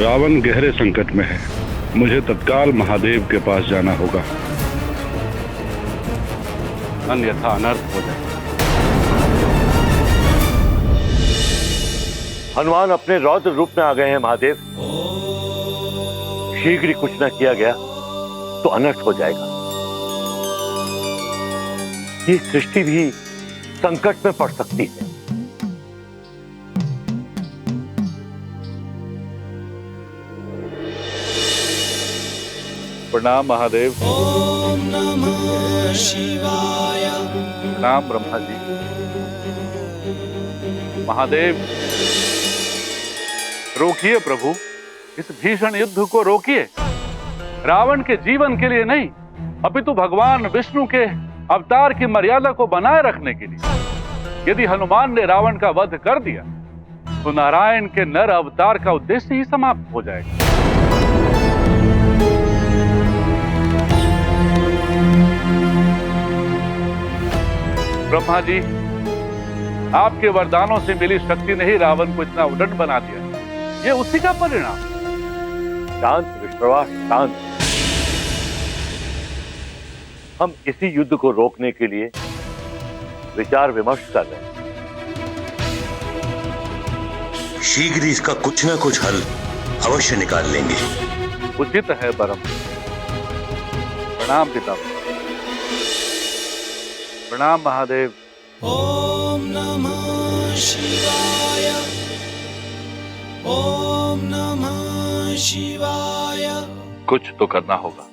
रावण गहरे संकट में है। मुझे तत्काल महादेव के पास जाना होगा, अन्यथा अनर्थ हो जाए। हनुमान अपने रौद्र रूप में आ गए हैं महादेव। शीघ्र ही कुछ न किया गया तो अनर्थ हो जाएगा। ये सृष्टि भी संकट में पड़ सकती है। प्रणाम महादेव। ओम नमः शिवाय। प्रणाम ब्रह्मा जी। महादेव, रोकिए प्रभु, इस भीषण युद्ध को रोकिए। रावण के जीवन के लिए नहीं, अपितु भगवान विष्णु के अवतार की मर्यादा को बनाए रखने के लिए। यदि हनुमान ने रावण का वध कर दिया तो नारायण के नर अवतार का उद्देश्य ही समाप्त हो जाएगा। ब्रह्मा जी, आपके वरदानों से मिली शक्ति ने ही रावण को इतना उद्दंड बना दिया। ये उसी का परिणाम। शांत विश्वास, शांत। हम इसी युद्ध को रोकने के लिए विचार विमर्श कर रहे हैं। शीघ्र ही इसका कुछ ना कुछ हल अवश्य निकाल लेंगे। उचित है परम। प्रणाम पिता। प्रणाम महादेव। ओम नमः शिवाय। ओम नमः शिवाय। कुछ तो करना होगा।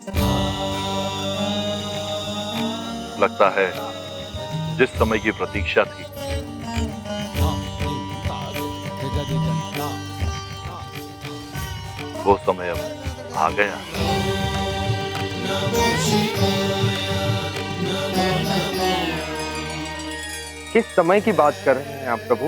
लगता है जिस समय की प्रतीक्षा थी वो समय अब आ गया। किस समय की बात कर रहे हैं आप प्रभु?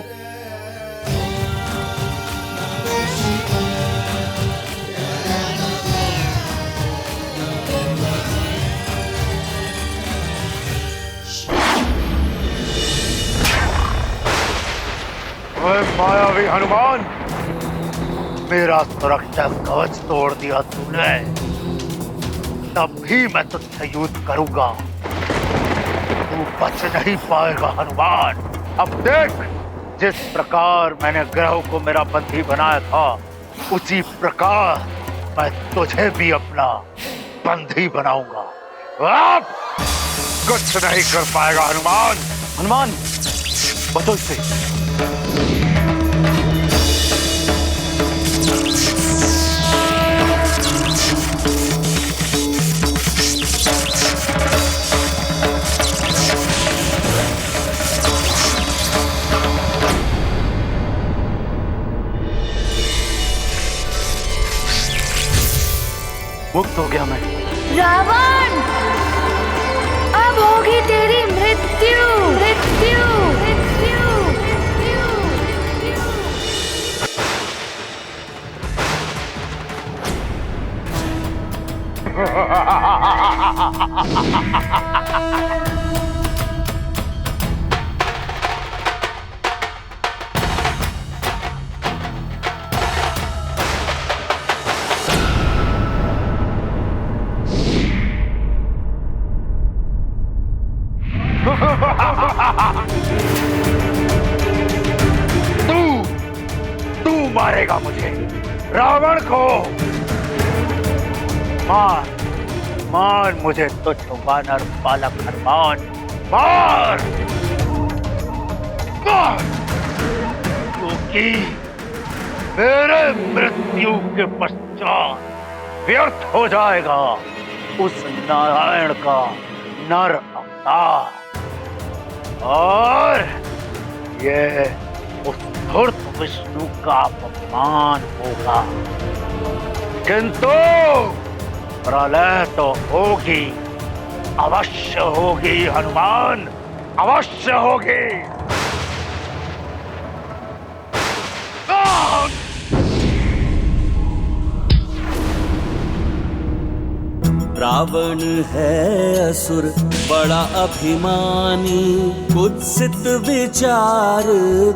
मायावी हनुमान, मेरा सुरक्षा कवच तोड़ दिया तूने, तब भी मैं तुझसे युद्ध करूंगा। तू बच नहीं पाएगा हनुमान। अब देख, जिस प्रकार मैंने ग्रह को मेरा बंदी बनाया था, उसी प्रकार मैं तुझे भी अपना बंदी बनाऊंगा। अब कुछ नहीं कर पाएगा हनुमान। हनुमान, बचो इससे। मुक्त हो गया मैं। रावण, अब होगी तेरी मृत्यु। मृत्यु, मृत्यु, तू मारेगा मुझे, रावण को। मार मार मुझे, तुझ वानर बालक हनुमान, मार मार, क्योंकि मेरे मृत्यु के पश्चात व्यर्थ हो जाएगा उस नारायण का नर अवतार, और ये उस धूर्त विष्णु का अपमान होगा। किंतु प्रलय तो होगी, अवश्य होगी हनुमान, अवश्य होगी। रावण है असुर बड़ा अभिमानी, कुत्सित विचार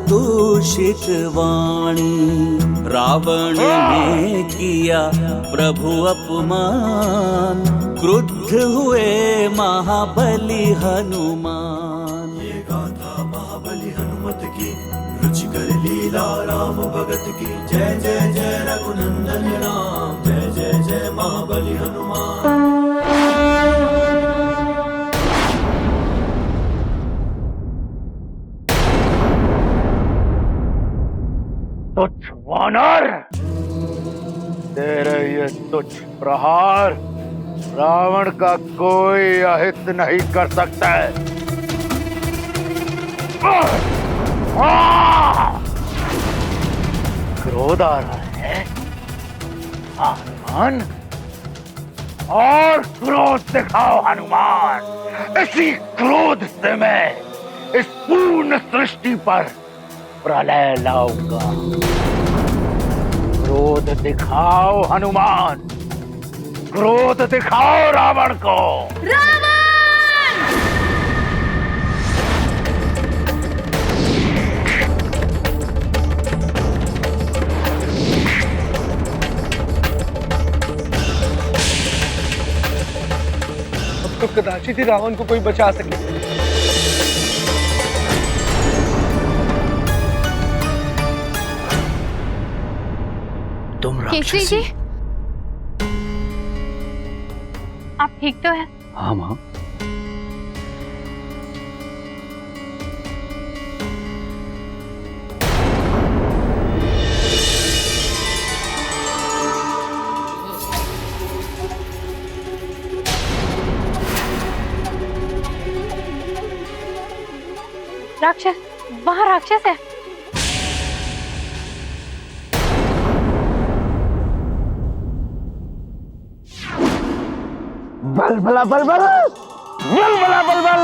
दूषित वाणी। रावण ने किया प्रभु अपमान, क्रुद्ध हुए महाबली हनुमान। ये गाथा महाबली हनुमत की, रुचिकर लीला राम भगत की। जय जय जय रघुनंदन राम, जय जय जय महाबली हनुमान। तुच्छ वानर, तेरे ये तुच्छ प्रहार रावण का कोई अहित नहीं कर सकता है। क्रोध आ रहा है हनुमान, और क्रोध दिखाओ हनुमान। इसी क्रोध से मैं इस पूर्ण सृष्टि पर प्रलय लाऊंगा। क्रोध दिखाओ हनुमान, क्रोध दिखाओ रावण को। अब तो कदाचित ही रावण को कोई बचा सके। तुम केसरी जी, आप ठीक तो हैं? हाँ माँ। राक्षस, वहाँ राक्षस है। बल भला बल बल, बल भला बल बल।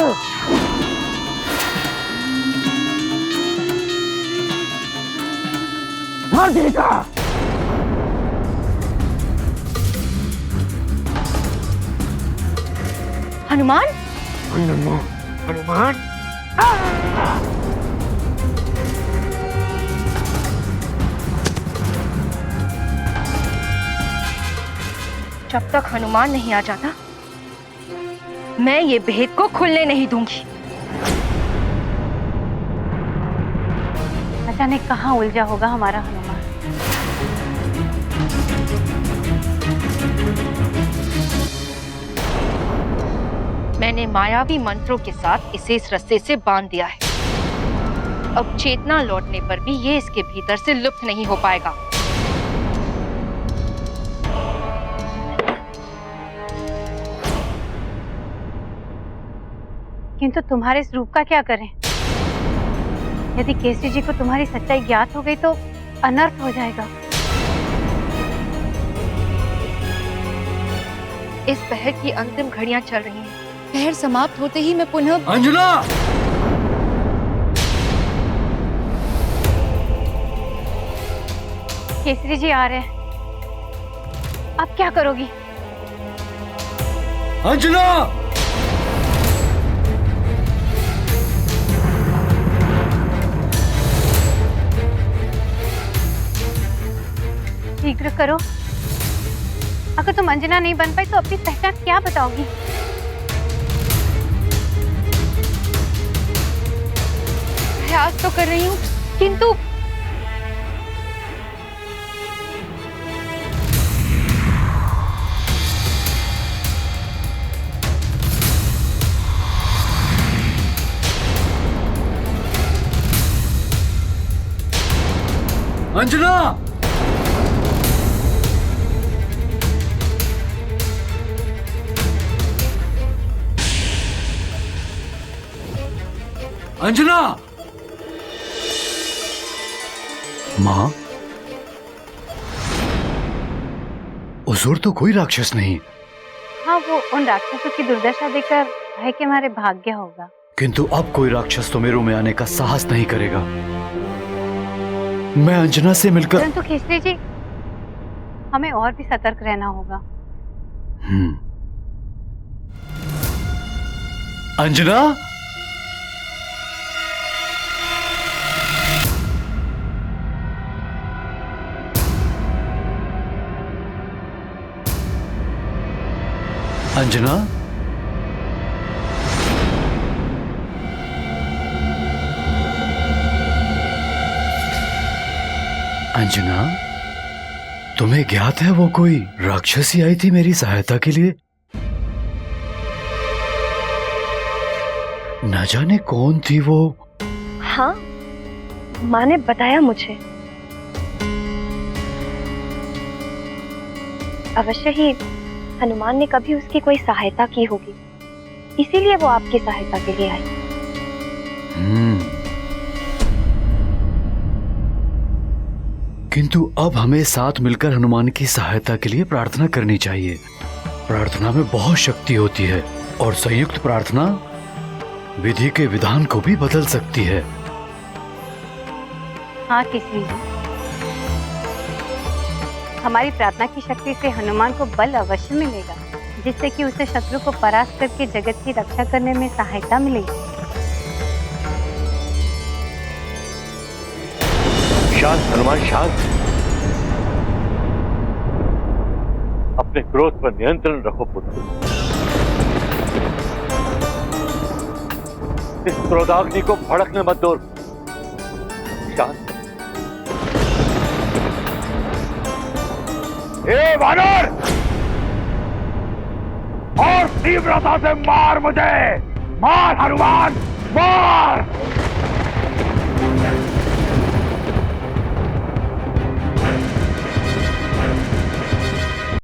मार देगा। हनुमान, हनुमान, जब तक हनुमान नहीं आ जाता मैं ये भेद को खुलने नहीं दूंगी। अचानक कहाँ उलझा होगा हमारा हनुमान। मैंने मायावी मंत्रों के साथ इसे इस रस्से से बांध दिया है। अब चेतना लौटने पर भी ये इसके भीतर से लुप्त नहीं हो पाएगा। किंतु तुम्हारे इस रूप का क्या करें? यदि केसरी जी को तुम्हारी सच्चाई ज्ञात हो गई तो अनर्थ हो जाएगा। इस पहर की अंतिम घड़ियां चल रही हैं। पहर समाप्त होते ही मैं पुनः अंजना, केसरी जी आ रहे हैं। अब क्या करोगी? अंजना, शीघ्र करो। अगर तुम अंजना नहीं बन पाई तो अपनी पहचान क्या बताओगी? प्रयास तो कर रही हूँ किंतु अंजना, अंजना। माँ, हुजूर तो कोई राक्षस नहीं। हाँ, वो उन राक्षसों की दुर्दशा देखकर भय के मारे भाग गया होगा। किंतु अब कोई राक्षस तो मेरू में आने का साहस नहीं करेगा। मैं अंजना से मिलकर। परंतु केसरी जी, हमें और भी सतर्क रहना होगा। अंजना, अंजना, अंजना, तुम्हें ज्ञात है वो कोई राक्षसी आई थी मेरी सहायता के लिए? न जाने कौन थी वो। हाँ, माँ ने बताया मुझे। अवश्य ही हनुमान ने कभी उसकी कोई सहायता की होगी, इसीलिए वो आपकी सहायता के लिए आई। किंतु अब हमें साथ मिलकर हनुमान की सहायता के लिए प्रार्थना करनी चाहिए। प्रार्थना में बहुत शक्ति होती है और संयुक्त प्रार्थना विधि के विधान को भी बदल सकती है। हाँ केसरी जी, हमारी प्रार्थना की शक्ति से हनुमान को बल अवश्य मिलेगा, जिससे कि उसे शत्रु को परास्त करके जगत की रक्षा करने में सहायता मिलेगी। शांत हनुमान, शांत। अपने क्रोध पर नियंत्रण रखो पुत्र। इस क्रोधाग्नि को भड़कने मत दो। शांत। ए वानर, और तीव्रता से मार मुझे। मार हनुमान, मार।